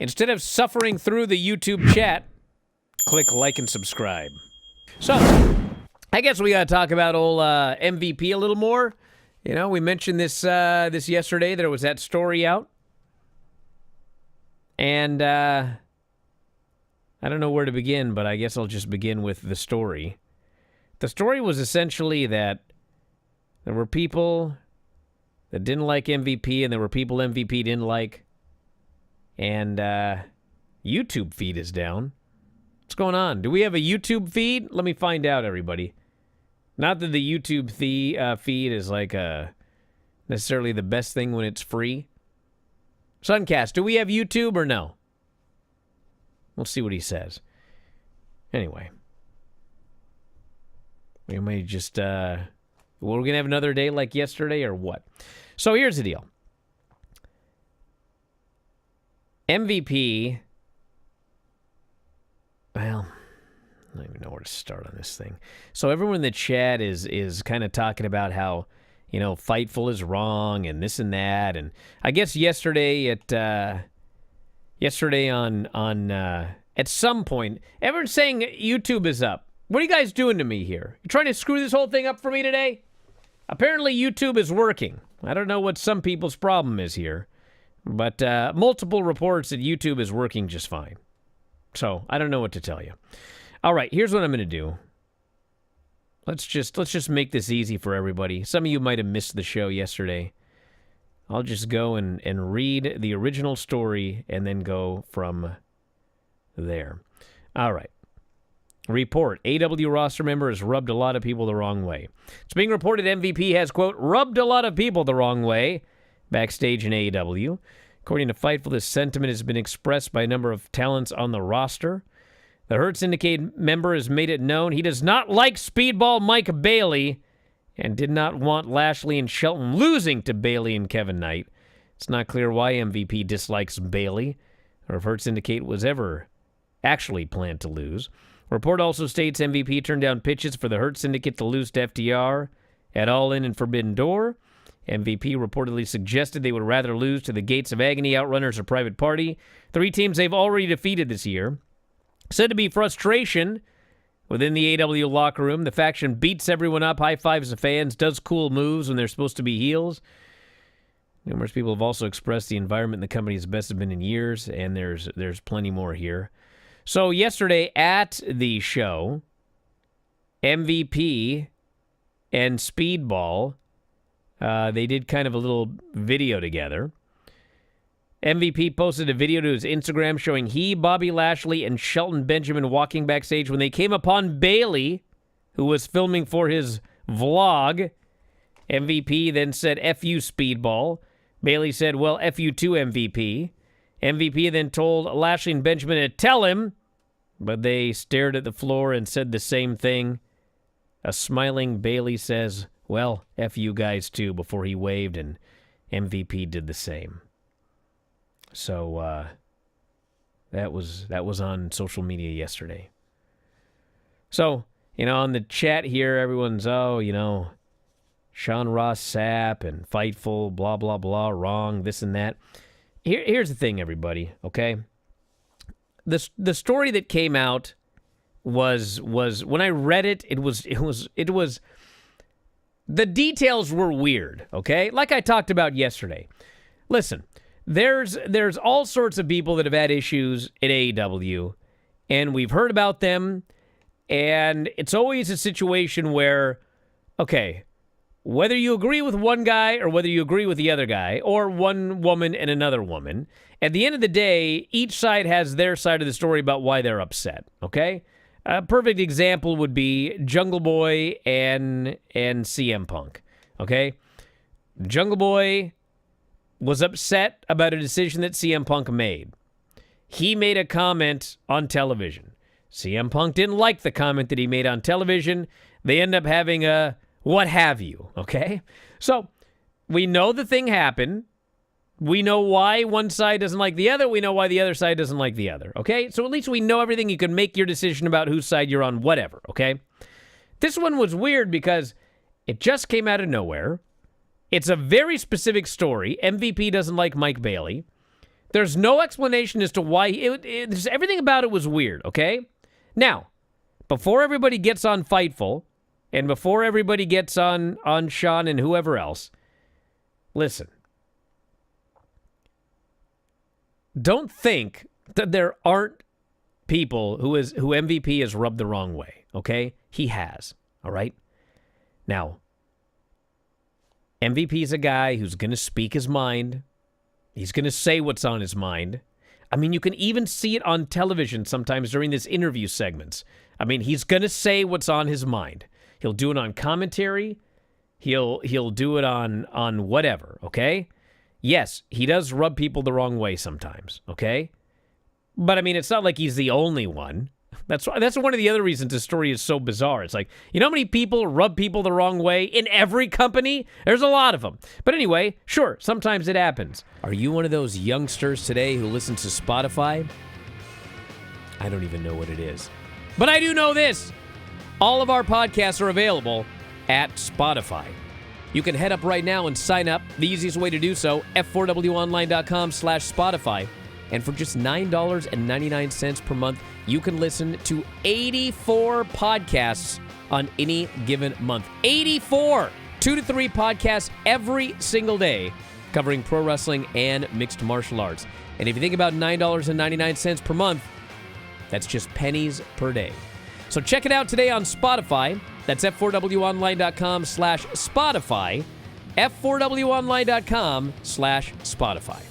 Instead of suffering through the YouTube chat, click like and subscribe. So, I guess we got to talk about old MVP a little more. You know, we mentioned this yesterday. There was that story out. And I don't know where to begin, but I guess I'll just begin with the story. The story was essentially that there were people that didn't like MVP, and there were people MVP didn't like. And YouTube feed is down. What's going on? Do we have a YouTube feed? Let me find out, everybody. Not that the YouTube feed is like necessarily the best thing when it's free. Suncast, do we have YouTube or no? We'll see what he says. Anyway. We may just, we're going to have another day like yesterday or what? So here's the deal. MVP, well, I don't even know where to start on this thing. So everyone in the chat is kind of talking about how, you know, Fightful is wrong and this and that. And I guess yesterday on at some point, everyone's saying YouTube is up. What are you guys doing to me here? You trying to screw this whole thing up for me today? Apparently YouTube is working. I don't know what some people's problem is here, but multiple reports that YouTube is working just fine. So I don't know what to tell you. All right, here's what I'm going to do. Let's just make this easy for everybody. Some of you might have missed the show yesterday. I'll just go and read the original story and then go from there. All right. Report. AW roster member has rubbed a lot of people the wrong way. It's being reported MVP has, quote, rubbed a lot of people the wrong way. Backstage in AEW. According to Fightful, this sentiment has been expressed by a number of talents on the roster. The Hurt Syndicate member has made it known he does not like Speedball Mike Bailey and did not want Lashley and Shelton losing to Bailey and Kevin Knight. It's not clear why MVP dislikes Bailey or if Hurt Syndicate was ever actually planned to lose. Report also states MVP turned down pitches for the Hurt Syndicate to lose to FTR at All In and Forbidden Door. MVP reportedly suggested they would rather lose to the Gates of Agony, Outrunners, or Private Party, 3 teams they've already defeated this year. Said to be frustration within the AW locker room. The faction beats everyone up, high-fives the fans, does cool moves when they're supposed to be heels. Numerous people have also expressed the environment in the company is the best it's been in years, and there's plenty more here. So yesterday at the show, MVP and Speedball, they did kind of a little video together. MVP posted a video to his Instagram showing he, Bobby Lashley, and Shelton Benjamin walking backstage when they came upon Bailey, who was filming for his vlog. MVP then said, F you, Speedball. Bailey said, well, F you too, MVP. MVP then told Lashley and Benjamin to tell him, but they stared at the floor and said the same thing. A smiling Bailey says, well, F you guys too, before he waved, and MVP did the same. So that was on social media yesterday. So, you know, on the chat here, everyone's, Sean Ross Sapp and Fightful, blah, blah, blah, wrong, this and that. Here's the thing, everybody, okay? The story that came out was when I read it, it was the details were weird, okay? Like I talked about yesterday. Listen, there's all sorts of people that have had issues at AEW, and we've heard about them, and it's always a situation where, okay, whether you agree with one guy or whether you agree with the other guy, or one woman and another woman, at the end of the day, each side has their side of the story about why they're upset, okay? A perfect example would be Jungle Boy and CM Punk, okay? Jungle Boy was upset about a decision that CM Punk made. He made a comment on television. CM Punk didn't like the comment that he made on television. They end up having a what have you, okay? So we know the thing happened. We know why one side doesn't like the other. We know why the other side doesn't like the other, okay? So at least we know everything. You can make your decision about whose side you're on, whatever, okay? This one was weird because it just came out of nowhere. It's a very specific story. MVP doesn't like Mike Bailey. There's no explanation as to why. Just everything about it was weird, okay? Now, before everybody gets on Fightful, and before everybody gets on Sean and whoever else, listen. Don't think that there aren't people who MVP has rubbed the wrong way, okay? He has, all right? Now, MVP is a guy who's going to speak his mind. He's going to say what's on his mind. I mean, you can even see it on television sometimes during this interview segments. I mean, he's going to say what's on his mind. He'll do it on commentary. He'll do it on whatever, okay? Yes, he does rub people the wrong way sometimes, okay? But, I mean, it's not like he's the only one. That's one of the other reasons this story is so bizarre. It's like, you know how many people rub people the wrong way in every company? There's a lot of them. But anyway, sure, sometimes it happens. Are you one of those youngsters today who listens to Spotify? I don't even know what it is. But I do know this. All of our podcasts are available at Spotify. You can head up right now and sign up. The easiest way to do so, f4wonline.com/Spotify. And for just $9.99 per month, you can listen to 84 podcasts on any given month. 84! 2 to 3 podcasts every single day covering pro wrestling and mixed martial arts. And if you think about $9.99 per month, that's just pennies per day. So check it out today on Spotify. That's f4wonline.com/Spotify. f4wonline.com/Spotify.